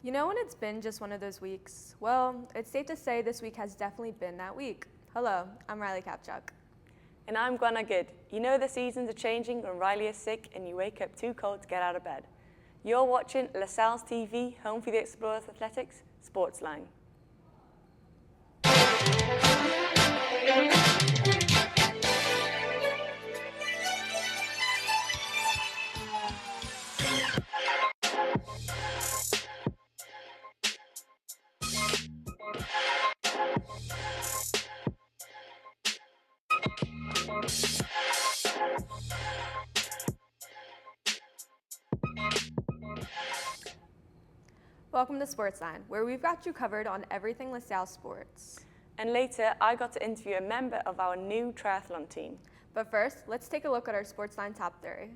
You know when it's been just one of those weeks? Well, it's safe to say this week has definitely been that week. Hello, I'm Riley Kapchuk. And I'm Gwen. You know the seasons are changing when Riley is sick and you wake up too cold to get out of bed. You're watching Salle TV, home for the Explorers Athletics, SportsLine. Welcome to SportsLine, where we've got you covered on everything LaSalle sports. And later, I got to interview a member of our new triathlon team. But first, let's take a look at our SportsLine top 3.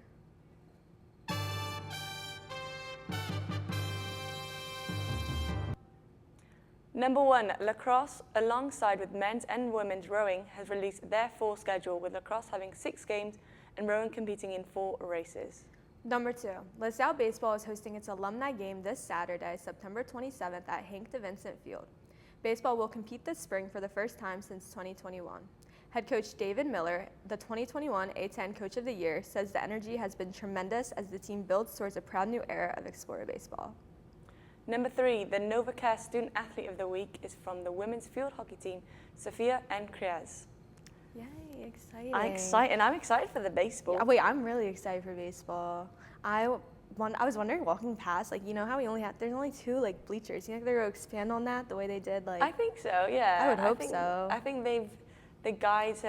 Number 1, lacrosse, alongside with men's and women's rowing, has released their fall schedule, with lacrosse having 6 games and rowing competing in 4 races. Number 2, LaSalle Baseball is hosting its alumni game this Saturday, September 27th at Hank DeVincent Field. Baseball will compete this spring for the first time since 2021. Head coach David Miller, the 2021 A10 Coach of the Year, says the energy has been tremendous as the team builds towards a proud new era of Explorer baseball. Number 3, the NovaCare Student Athlete of the Week is from the women's field hockey team, Sophia and Kriaz. Yay, exciting. I'm excited for the baseball. Yeah, wait, I'm really excited for baseball. I was wondering walking past, you know how there's only 2 bleachers. You think they're going to expand on that the way they did I think so, yeah. I would hope so. I think the guys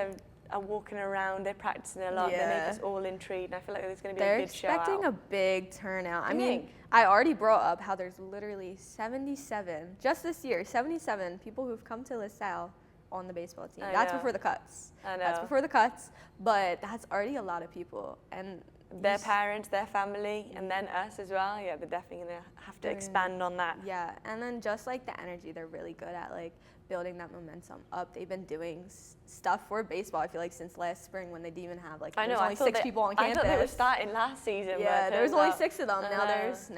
are walking around, they're practicing a lot, Yeah. they make us all intrigued, and I feel like there's going to be They're a good show out. expecting a big turnout. I You mean, think? I already brought up how there's literally 77, just this year, 77 people who've come to LaSalle on the baseball team. I That's know. before the cuts. I know. That's before the cuts, but that's already a lot of people. And Their parents, their family, and then us as well. Yeah, they're definitely going to have to expand on that. Yeah, and then just the energy, they're really good at building that momentum up. They've been doing stuff for baseball, I feel since last spring when they didn't even have I know, there's only 6 people on campus. I thought they were starting last season. Yeah, but there was turns only out- 6 of them. I Now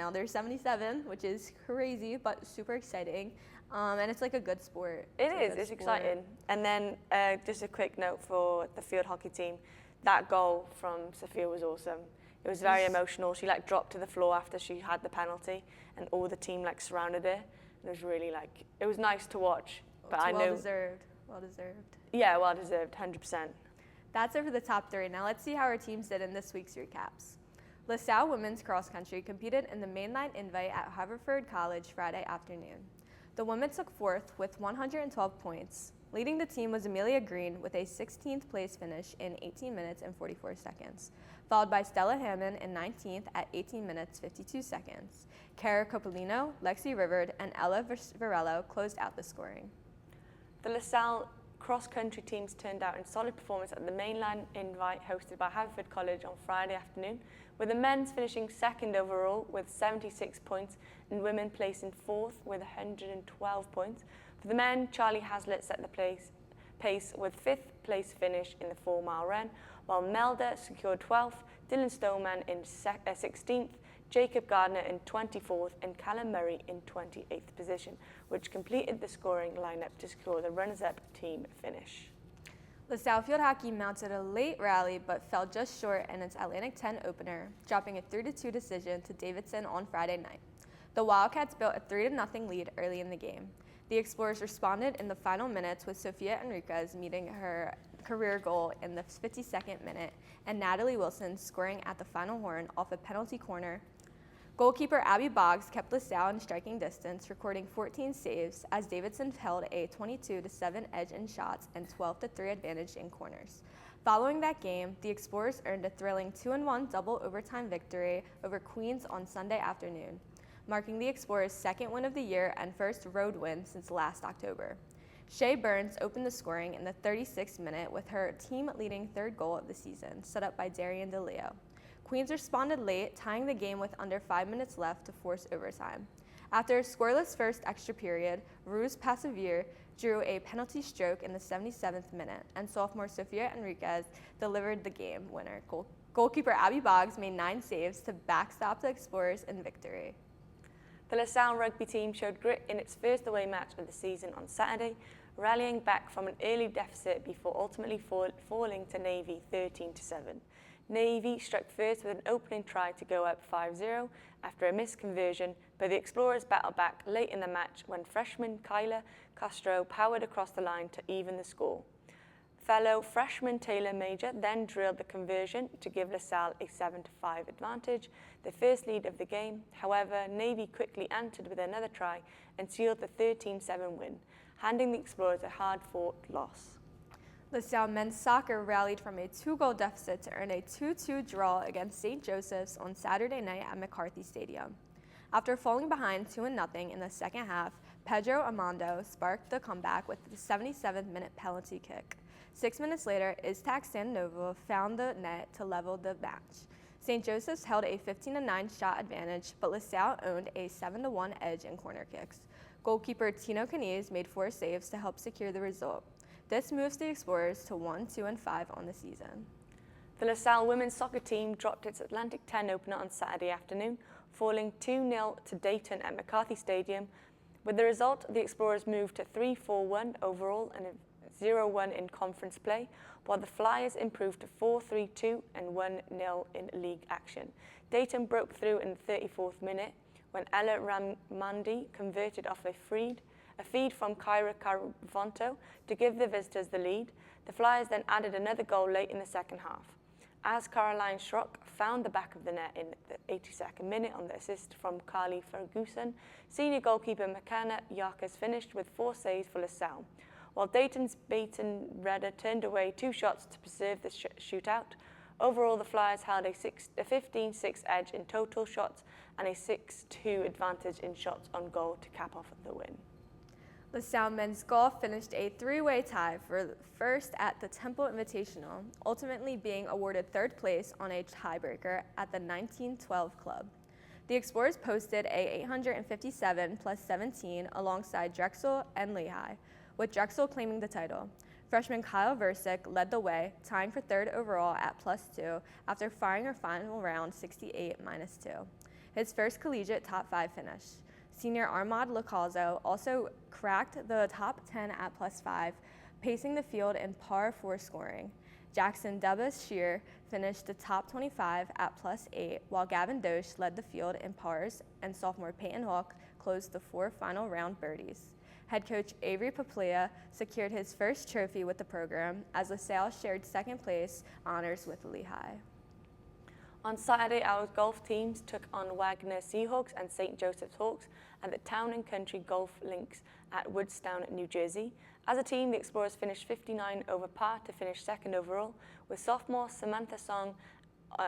know. there's 77, which is crazy but super exciting. And it's a good sport. It's exciting. And then just a quick note for the field hockey team. That goal from Sophia was awesome. It was very emotional. She dropped to the floor after she had the penalty, and all the team surrounded her. And it was really it was nice to watch. But I know Well deserved. Yeah, well deserved, 100%. That's it for the top 3. Now let's see how our teams did in this week's recaps. LaSalle women's cross country competed in the mainline invite at Haverford College Friday afternoon. The women took 4th with 112 points. Leading the team was Amelia Green with a 16th place finish in 18 minutes and 44 seconds, followed by Stella Hammond in 19th at 18 minutes 52 seconds. Cara Copolino, Lexi Rivard, and Ella Varello closed out the scoring. The LaSalle cross-country teams turned out in solid performance at the mainline invite hosted by Haverford College on Friday afternoon, with the men's finishing 2nd overall with 76 points and women placing 4th with 112 points. For the men, Charlie Hazlitt set the pace with 5th place finish in the 4-mile run, while Melda secured 12th, Dylan Stoneman in 16th, Jacob Gardner in 24th, and Callum Murray in 28th position, which completed the scoring lineup to secure the runners-up team finish. LaSalle field hockey mounted a late rally but fell just short in its Atlantic 10 opener, dropping a 3-2 decision to Davidson on Friday night. The Wildcats built a 3-0 lead early in the game. The Explorers responded in the final minutes with Sofia Enriquez meeting her career goal in the 52nd minute and Natalie Wilson scoring at the final horn off a penalty corner. Goalkeeper Abby Boggs kept LaSalle in striking distance, recording 14 saves as Davidson held a 22-7 edge in shots and 12-3 advantage in corners. Following that game, the Explorers earned a thrilling 2-1 double overtime victory over Queens on Sunday afternoon, marking the Explorers' 2nd win of the year and first road win since last October. Shay Burns opened the scoring in the 36th minute with her team-leading 3rd goal of the season, set up by Darian DeLeo. Queens responded late, tying the game with under 5 minutes left to force overtime. After a scoreless first extra period, Ruse Passavir drew a penalty stroke in the 77th minute, and sophomore Sofia Enriquez delivered the game winner. Goalkeeper Abby Boggs made 9 saves to backstop the Explorers in victory. The LaSalle rugby team showed grit in its first away match of the season on Saturday, rallying back from an early deficit before ultimately falling to Navy 13-7. Navy struck first with an opening try to go up 5-0 after a missed conversion, but the Explorers battled back late in the match when freshman Kyla Castro powered across the line to even the score. Fellow freshman Taylor Major then drilled the conversion to give LaSalle a 7-5 advantage, the first lead of the game. However, Navy quickly answered with another try and sealed the 13-7 win, handing the Explorers a hard-fought loss. LaSalle men's soccer rallied from a 2-goal deficit to earn a 2-2 draw against St. Joseph's on Saturday night at McCarthy Stadium. After falling behind 2-0 in the second half, Pedro Armando sparked the comeback with the 77th minute penalty kick. 6 minutes later, Iztac Sandoval found the net to level the match. St. Joseph's held a 15-9 shot advantage, but LaSalle owned a 7-1 edge in corner kicks. Goalkeeper Tino Canese made 4 saves to help secure the result. This moves the Explorers to 1-2-5 on the season. The LaSalle women's soccer team dropped its Atlantic 10 opener on Saturday afternoon, falling 2-0 to Dayton at McCarthy Stadium. With the result, the Explorers moved to 3-4-1 overall and 0-1 in conference play, while the Flyers improved to 4-3-2 and 1-0 in league action. Dayton broke through in the 34th minute when Ella Ramandi converted off a feed from Kyra Carvanto to give the visitors the lead. The Flyers then added another goal late in the second half, as Caroline Schrock found the back of the net in the 82nd minute on the assist from Carly Ferguson. Senior goalkeeper McKenna Yarkes finished with 4 saves for LaSalle, while Dayton's Baton Redder turned away 2 shots to preserve the shootout. Overall, the Flyers held a 15-6 edge in total shots and a 6-2 advantage in shots on goal to cap off the win. LaSalle men's golf finished a 3-way tie for first at the Temple Invitational, ultimately being awarded 3rd place on a tiebreaker at the 1912 club. The Explorers posted a 857 plus 17 alongside Drexel and Lehigh, with Drexel claiming the title. Freshman Kyle Versick led the way, tying for 3rd overall at +2 after firing a final round 68-2. His first collegiate top 5 finish. Senior Armand Lacalzo also cracked the top 10 at +5, pacing the field in par 4 scoring. Jackson Dubas-Shear finished the top 25 at +8, while Gavin Dosch led the field in pars, and sophomore Peyton Hawk closed the 4 final round birdies. Head coach Avery Paplia secured his first trophy with the program, as LaSalle shared 2nd place honors with Lehigh. On Saturday, our golf teams took on Wagner Seahawks and St. Joseph's Hawks at the Town and Country Golf Links at Woodstown, New Jersey. As a team, the Explorers finished 59 over par to finish 2nd overall, with sophomore Samantha Song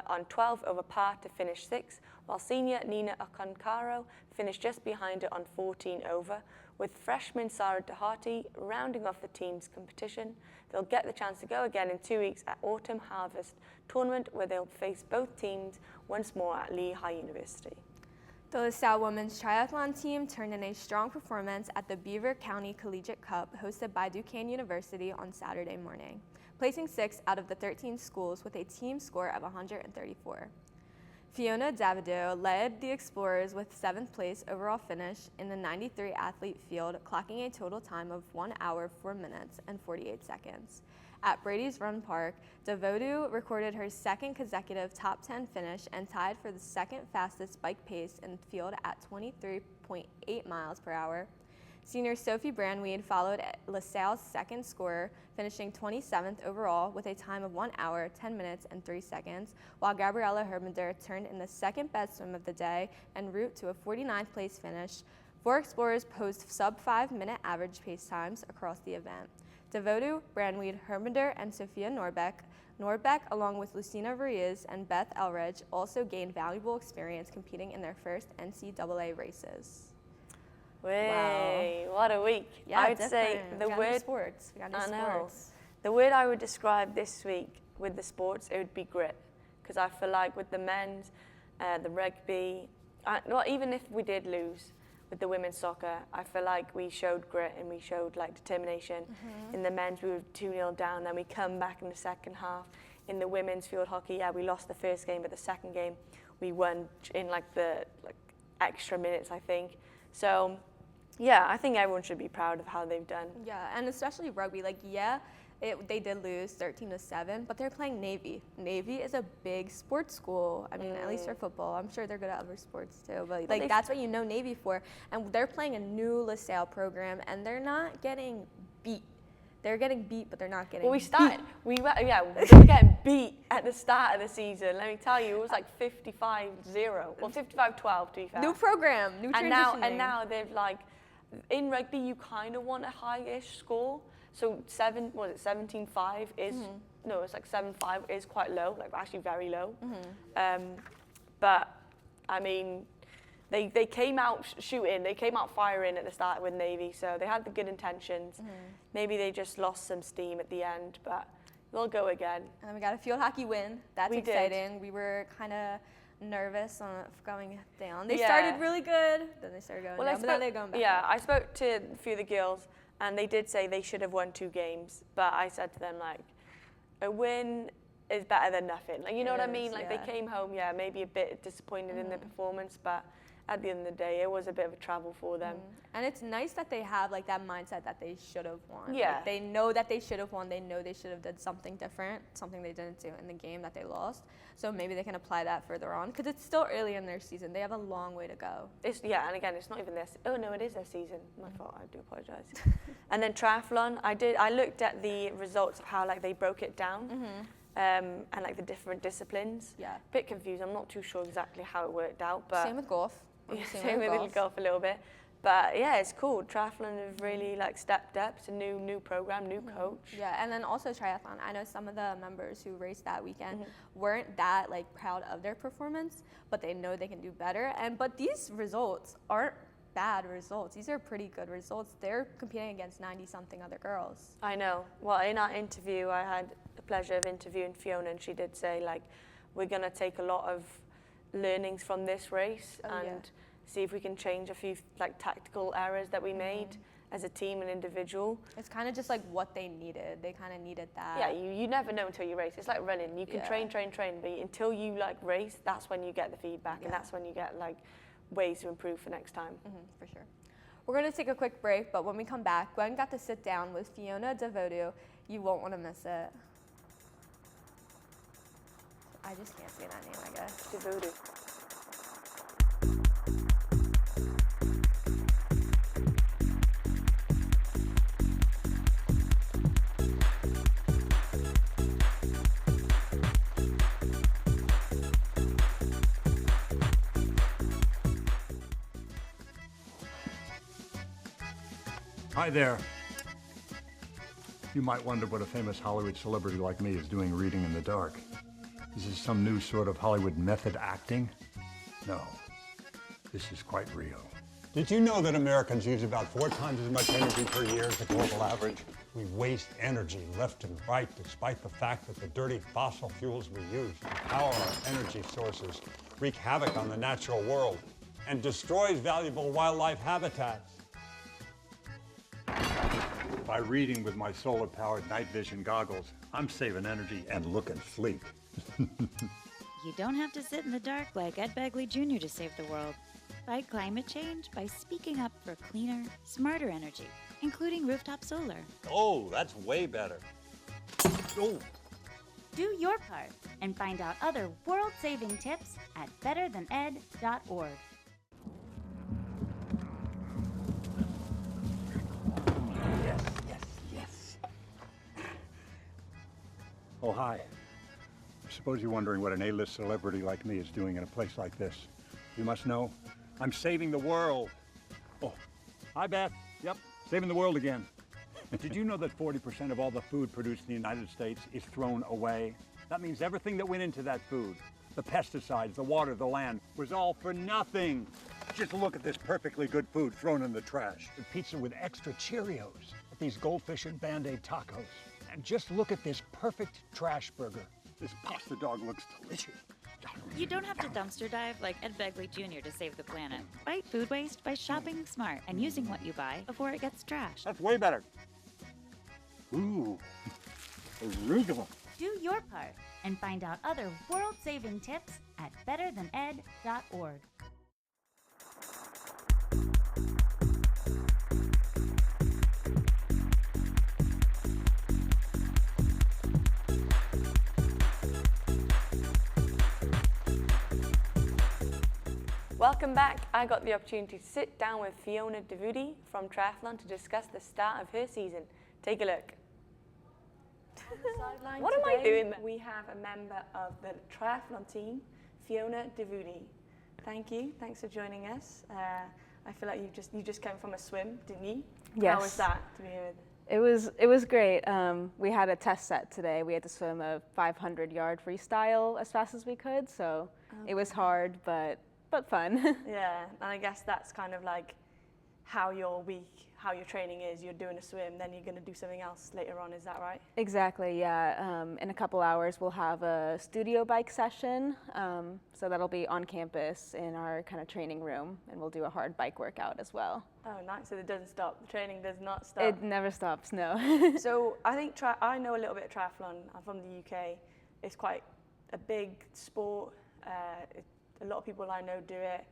on 12 over par to finish 6th, while senior Nina Aconcaro finished just behind her on 14 over, with freshman Sarah Doherty rounding off the team's competition. They'll get the chance to go again in 2 weeks at Autumn Harvest Tournament, where they'll face both teams once more at Lehigh University. The LaSalle women's triathlon team turned in a strong performance at the Beaver County Collegiate Cup hosted by Duquesne University on Saturday morning, placing 6th out of the 13 schools with a team score of 134. Fiona Davido led the Explorers with 7th place overall finish in the 93 athlete field, clocking a total time of 1 hour, 4 minutes, and 48 seconds. At Brady's Run Park, Devodu recorded her 2nd consecutive top 10 finish and tied for the 2nd fastest bike pace in the field at 23.8 miles per hour. Senior Sophie Brandweed followed LaSalle's 2nd scorer, finishing 27th overall with a time of 1 hour, 10 minutes, and 3 seconds, while Gabriella Hermander turned in the 2nd best swim of the day en route to a 49th place finish. 4 Explorers posed sub-5-minute average pace times across the event. Devodu, Brandweed, Hermander, and Sophia Norbeck, along with Lucina Ruiz and Beth Elridge, also gained valuable experience competing in their first NCAA races. Way, wow. What a week. Yeah, I would say the word sports. We got new sports. The word I would describe this week with the sports, it would be grit, because I feel like with the men's, the rugby, well, even if we did lose with the women's soccer, I feel like we showed grit and we showed like determination. Mm-hmm. In the men's, we were 2-0 down, then we come back in the second half. In the women's field hockey, yeah, we lost the first game, but the second game we won in like the extra minutes, I think. So, yeah, I think everyone should be proud of how they've done. Yeah, and especially rugby. Like, they did lose 13-7, but they're playing Navy. Navy is a big sports school. I mean, at least for football. I'm sure they're good at other sports too. But like, that's what you know Navy for. And they're playing a new LaSalle program, and they're not getting beat. They're getting beat, but they're not getting Well, we were getting beat at the start of the season. Let me tell you, it was like 55-0. Well, 55-12 to be fair. New program, new transitioning. And now they've like, in rugby, you kind of want a high-ish score. So 17-5 is, no, it's like 7-5 is quite low, like actually very low. But I mean, they came out shooting, they came out firing at the start with Navy, so they had the good intentions. Maybe they just lost some steam at the end, but they'll go again. And then we got a field hockey win. That's exciting. We were kind of nervous on it going down. They started really good, then they started going down, but then they're going back. Yeah, I spoke to a few of the girls, and they did say they should have won 2 games, but I said to them, like, a win is better than nothing. Like, you know what I mean? Like, they came home, maybe a bit disappointed in their performance, but at the end of the day, it was a bit of a travel for them. And it's nice that they have like that mindset that they should have won. Yeah. Like, they know that they should have won. They know they should have done something different, something they didn't do in the game that they lost. So maybe they can apply that further on, because it's still early in their season. They have a long way to go. And again, it's not even their. Oh no, it is their season. My fault. I do apologize. And then triathlon, I looked at the results of how like they broke it down. And like the different disciplines. Yeah. Bit confused. I'm not too sure exactly how it worked out, but Same with golf. Same with golf a little bit. But yeah, it's cool. Triathlon have really like stepped up. It's a new program, new coach. Yeah, and then also triathlon. I know some of the members who raced that weekend weren't that like proud of their performance, but they know they can do better. But these results aren't bad results. These are pretty good results. They're competing against 90-something other girls. I know. Well, in our interview, I had the pleasure of interviewing Fiona, and she did say like, we're gonna take a lot of learnings from this race and see if we can change a few like tactical errors that we made as a team and individual. It's kind of just like what they needed. They kind of needed that. Yeah, you never know until you race. It's like running. You can train, but until you like race, that's when you get the feedback and that's when you get like ways to improve for next time. For sure. We're going to take a quick break, but when we come back, Gwen got to sit down with Fiona Devoto. You won't want to miss it. I just can't say that name, I guess. Devoto. Hi there. You might wonder what a famous Hollywood celebrity like me is doing reading in the dark. Is this some new sort of Hollywood method acting? No, this is quite real. Did you know that Americans use about 4 times as much energy per year as the global average? We waste energy left and right, despite the fact that the dirty fossil fuels we use to power our energy sources wreak havoc on the natural world and destroys valuable wildlife habitats. By reading with my solar-powered night vision goggles, I'm saving energy and looking sleek. You don't have to sit in the dark like Ed Begley Jr. to save the world. Fight climate change by speaking up for cleaner, smarter energy, including rooftop solar. Oh, that's way better. Oh. Do your part and find out other world-saving tips at betterthaned.org. Yes. Oh, hi. I suppose you're wondering what an A-list celebrity like me is doing in a place like this. You must know, I'm saving the world. Oh, hi, Beth. Yep, saving the world again. Did you know that 40% of all the food produced in the United States is thrown away? That means everything that went into that food, the pesticides, the water, the land, was all for nothing. Just look at this perfectly good food thrown in the trash. The pizza with extra Cheerios, these goldfish and Band-Aid tacos. And just look at this perfect trash burger. This pasta dog looks delicious. You don't have to dumpster dive like Ed Begley Jr. to save the planet. Fight food waste by shopping smart and using what you buy before it gets trashed. That's way better. Ooh, arugula. Do your part and find out other world-saving tips at betterthaned.org. Welcome back. I got the opportunity to sit down with Fiona Davudi from triathlon to discuss the start of her season. Take a look. What am I doing? We have a member of the triathlon team, Fiona Davudi. Thank you. Thanks for joining us. I feel like you just came from a swim, didn't you? Yes. How was that to be here? It was great. We had a test set today. We had to swim a 500-yard freestyle as fast as we could, so it was hard, but fun. Yeah, and I guess that's kind of like how your training is. You're doing a swim, then you're going to do something else later on. Is that right? Exactly, yeah. In a couple hours, we'll have a studio bike session. So that'll be on campus in our kind of training room, and we'll do a hard bike workout as well. Oh, nice. So it doesn't stop. The training does not stop. It never stops, no. So I think I know a little bit of triathlon. I'm from the UK. It's quite a big sport. A lot of people I know do it.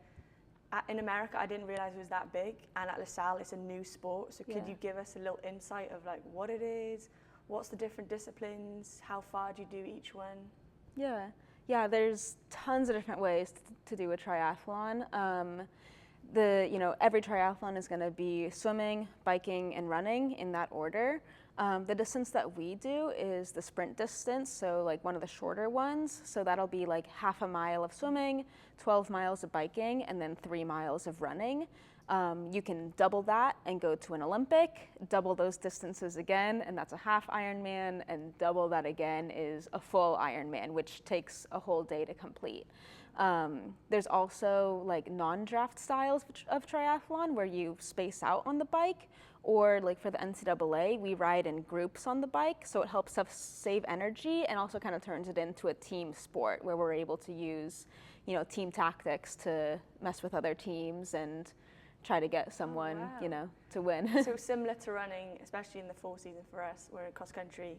In America, I didn't realize it was that big, and at Salle, it's a new sport. So could you give us a little insight of like what it is, what's the different disciplines, how far do you do each one? Yeah. There's tons of different ways to do a triathlon. Every triathlon is going to be swimming, biking, and running in that order. The distance that we do is the sprint distance, so like one of the shorter ones. So that'll be like half a mile of swimming, 12 miles of biking, and then 3 miles of running. You can double that and go to an Olympic, double those distances again, and that's a half Ironman, and double that again is a full Ironman, which takes a whole day to complete. There's also like non-draft styles of triathlon where you space out on the bike, or like for the NCAA, we ride in groups on the bike, so it helps us save energy and also kind of turns it into a team sport where we're able to use, team tactics to mess with other teams and try to get someone, to win. So similar to running, especially in the fall season for us, we're in cross country,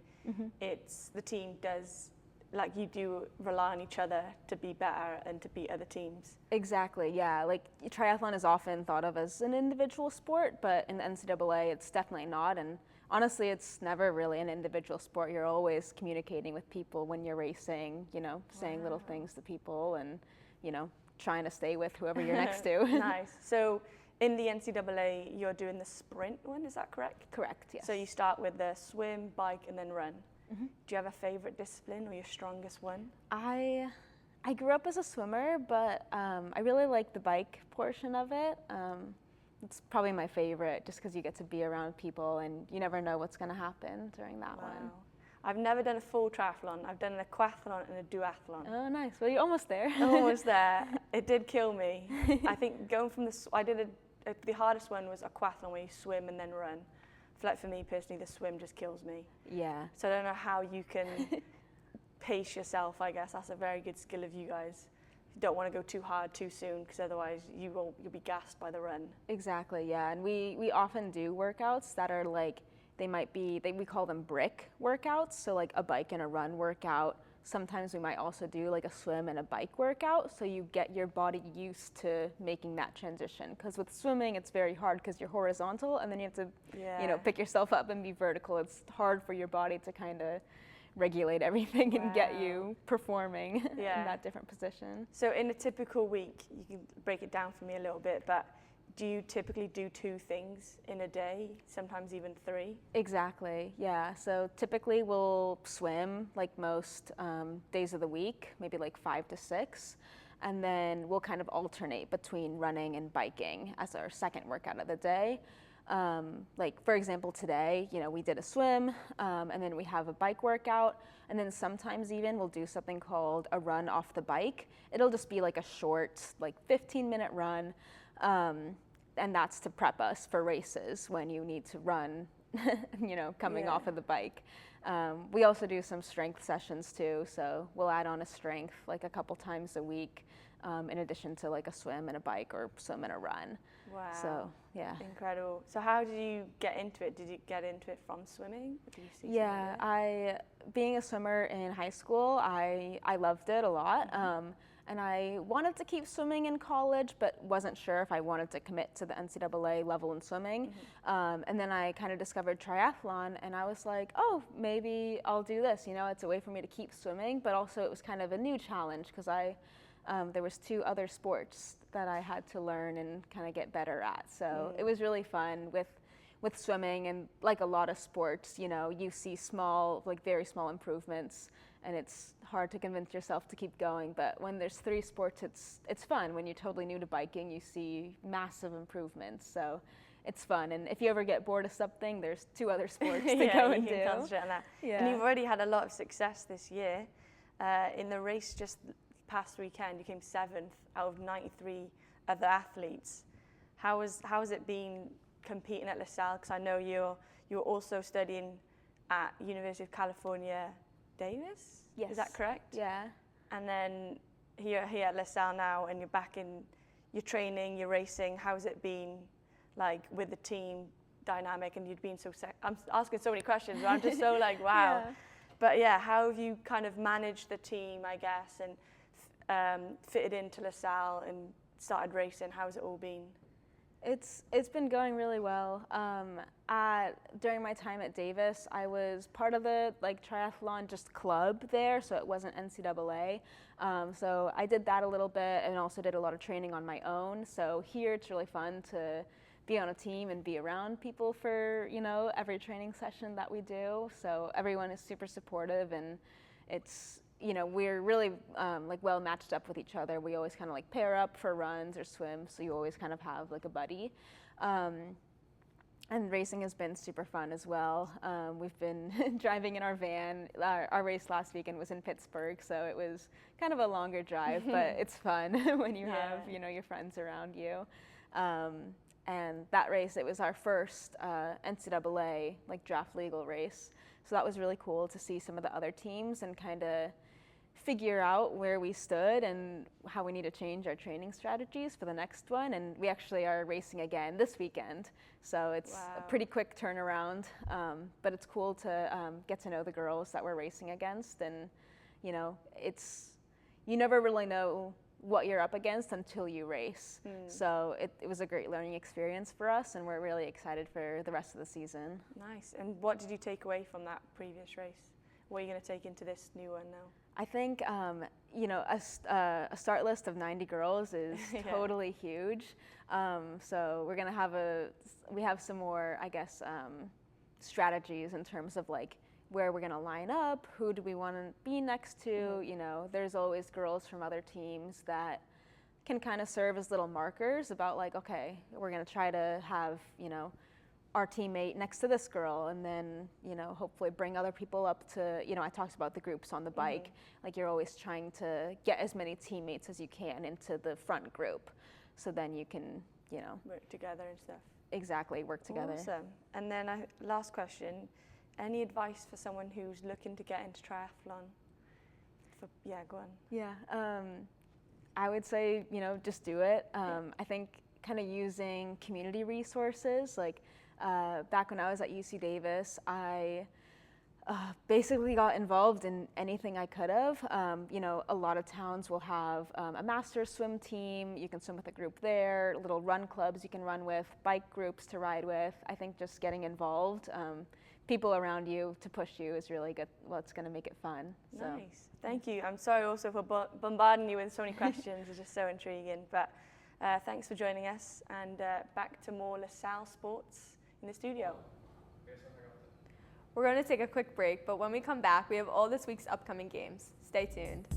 it's the team does, like you do rely on each other to be better and to beat other teams. Exactly, yeah. Like triathlon is often thought of as an individual sport, but in the NCAA it's definitely not. And honestly, it's never really an individual sport. You're always communicating with people when you're racing, saying little things to people and, trying to stay with whoever you're next to. Nice. So in the NCAA, you're doing the sprint one, is that correct? Correct, yes. So you start with the swim, bike, and then run. Do you have a favorite discipline or your strongest one? I grew up as a swimmer, but I really like the bike portion of it. It's probably my favorite just because you get to be around people and you never know what's going to happen during that one. I've never done a full triathlon. I've done an aquathlon and a duathlon. Oh, nice. Well, you're almost there. Almost there. It did kill me. I think going from the hardest one was aquathlon where you swim and then run. Like for me personally, the swim just kills me. Yeah. So I don't know how you can pace yourself. I guess that's a very good skill of you guys. You don't want to go too hard too soon because otherwise you'll be gassed by the run. Exactly. Yeah. And we often do workouts that are like we call them brick workouts. So like a bike and a run workout. Sometimes we might also do like a swim and a bike workout, so you get your body used to making that transition. Because with swimming, it's very hard because you're horizontal, and then you have to, pick yourself up and be vertical. It's hard for your body to kind of regulate everything and get you performing in that different position. So in a typical week, you can break it down for me a little bit, but do you typically do 2 things in a day, sometimes even 3? Exactly, yeah. So typically we'll swim like most days of the week, maybe like 5 to 6. And then we'll kind of alternate between running and biking as our second workout of the day. Like for example, today, we did a swim and then we have a bike workout. And then sometimes even we'll do something called a run off the bike. It'll just be like a short, like 15-minute run. And that's to prep us for races when you need to run, coming off of the bike. We also do some strength sessions too, so we'll add on a strength like a couple times a week, in addition to like a swim and a bike or swim and a run. Wow. So, yeah. Incredible. So how did you get into it? Did you get into it from swimming? Or did you see being a swimmer in high school, I loved it a lot. and I wanted to keep swimming in college, but wasn't sure if I wanted to commit to the NCAA level in swimming. And then I kind of discovered triathlon, and I was like, oh, maybe I'll do this. You know, it's a way for me to keep swimming, but also it was kind of a new challenge because there was 2 other sports that I had to learn and kind of get better at. So it was really fun with swimming, and like a lot of sports, you know, you see small, like very small improvements, and it's hard to convince yourself to keep going. But when there's 3 sports, it's fun. When you're totally new to biking, you see massive improvements. So it's fun. And if you ever get bored of something, there's 2 other sports to go and do. You can concentrate on that. Yeah. And you've already had a lot of success this year. In the race just past weekend, you came 7th out of 93 other athletes. How has it been competing at LaSalle? Because I know you're also studying at University of California, Davis? Yes. Is that correct? Yeah. And then here at LaSalle now, and you're back in your training, you're racing. How's it been, like, with the team dynamic? And you'd been so I'm asking so many questions, but I'm just so like, wow. Yeah. But yeah, how have you kind of managed the team, I guess, and fitted into LaSalle and started racing? How's it all been? It's been going really well. During my time at Davis, I was part of the triathlon just club there, so it wasn't NCAA. So I did that a little bit, and also did a lot of training on my own. So here it's really fun to be on a team and be around people for, you know, every training session that we do. So everyone is super supportive, and it's, you know, we're really well matched up with each other. We always kind of pair up for runs or swims, so you always kind of have like a buddy. And racing has been super fun as well. We've been driving in our van. Our race last weekend was in Pittsburgh, so it was kind of a longer drive, but it's fun when you have, you know, your friends around you. And that race, it was our first NCAA draft legal race. So that was really cool to see some of the other teams and kind of figure out where we stood and how we need to change our training strategies for the next one. And we actually are racing again this weekend. So it's a pretty quick turnaround, but it's cool to get to know the girls that we're racing against. And, you know, you never really know what you're up against until you race. So it was a great learning experience for us, and we're really excited for the rest of the season. Nice. And what did you take away from that previous race? What are you going to take into this new one now? I think, you know, a start list of 90 girls is totally huge. So we're going to we have some more, I guess, strategies in terms of where we're going to line up, who do we want to be next to. You know, there's always girls from other teams that can kind of serve as little markers about okay, we're going to try to have, you know, our teammate next to this girl, and then, you know, hopefully bring other people up to, you know, I talked about the groups on the bike. You're always trying to get as many teammates as you can into the front group, so then you can, you know, work together and stuff. Exactly, work together. Awesome. And then last question, any advice for someone who's looking to get into triathlon? Go on. Yeah, I would say, you know, just do it. I think kind of using community resources, back when I was at UC Davis, I basically got involved in anything I could have. You know, a lot of towns will have a master swim team. You can swim with a group there, little run clubs you can run with, bike groups to ride with. I think just getting involved, people around you to push you is really good. Well, it's going to make it fun. So. Nice. Thank you. I'm sorry also for bombarding you with so many questions. It's just so intriguing. But thanks for joining us. And back to more LaSalle sports in the studio. We're going to take a quick break, but when we come back, we have all this week's upcoming games. Stay tuned.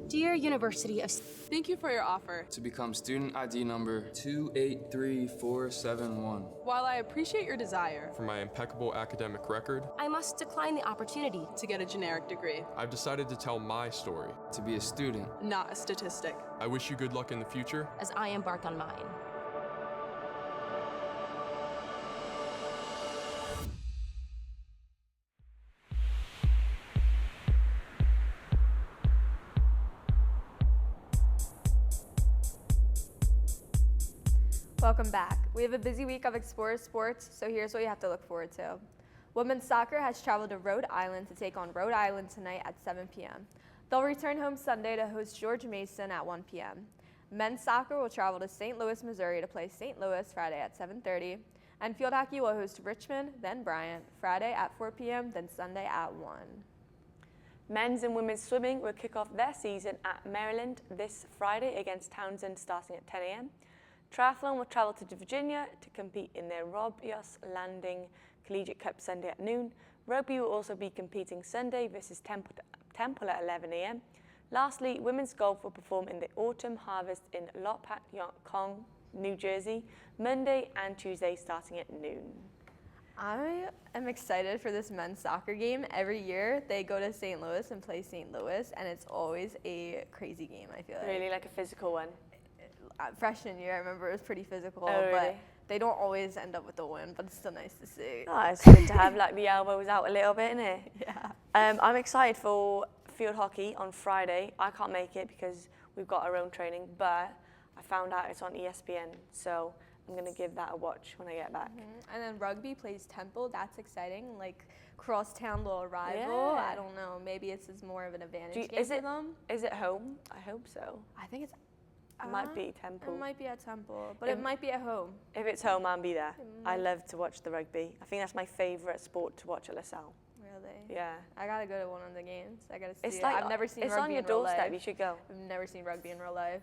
Dear University of... Thank you for your offer to become student ID number 283471. While I appreciate your desire for my impeccable academic record, I must decline the opportunity to get a generic degree. I've decided to tell my story. To be a student, not a statistic. I wish you good luck in the future as I embark on mine. Welcome back. We have a busy week of Explore Sports, so here's what you have to look forward to. Women's soccer has traveled to Rhode Island to take on Rhode Island tonight at 7 p.m. They'll return home Sunday to host George Mason at 1 p.m. Men's soccer will travel to St. Louis, Missouri to play St. Louis Friday at 7:30. And field hockey will host Richmond, then Bryant, Friday at 4 p.m., then Sunday at 1. Men's and women's swimming will kick off their season at Maryland this Friday against Townsend starting at 10 a.m. Triathlon will travel to Virginia to compete in their Robios Landing Collegiate Cup Sunday at noon. Rugby will also be competing Sunday versus Temple at 11 a.m. Lastly, women's golf will perform in the Autumn Harvest in Lopatcong, New Jersey, Monday and Tuesday starting at noon. I am excited for this men's soccer game. Every year they go to St. Louis and play St. Louis, and it's always a crazy game, I feel like. Really like a physical one? Freshman year, I remember it was pretty physical, Oh, but really? they don't always end up with the win, but it's still nice to see. Oh, it's good to have like the elbows out a little bit, isn't it? Yeah. I'm excited for field hockey on Friday. I can't make it because we've got our own training, but I found out it's on ESPN, so I'm going to give that a watch when I get back. And then rugby plays Temple. That's exciting. Like crosstown little rival. Yeah. I don't know. Maybe it's more of an advantage game Is for it them. Is it home? I hope so. I think it's. It might be Temple. It might be at Temple, but it might be at home. If it's home, I'll be there. I love to watch the rugby. I think that's my favourite sport to watch at LaSalle. Really? Yeah. I gotta go to one of the games. I gotta see It's it. like I've never seen it's rugby on your in real doorstep. life. You should go. I've never seen rugby in real life.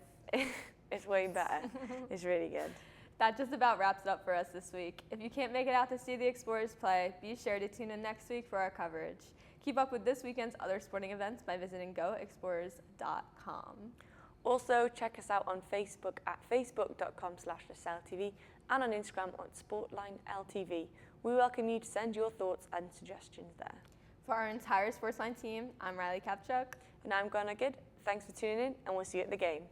It's way better. It's really good. That just about wraps it up for us this week. If you can't make it out to see the Explorers play, be sure to tune in next week for our coverage. Keep up with this weekend's other sporting events by visiting goexplorers.com. Also, check us out on Facebook at facebook.com/Salle TV and on Instagram on SportsLine LTV. We welcome you to send your thoughts and suggestions there. For our entire SportsLine team, I'm Riley Kapchuk. And I'm Gwen. Thanks for tuning in, and we'll see you at the game.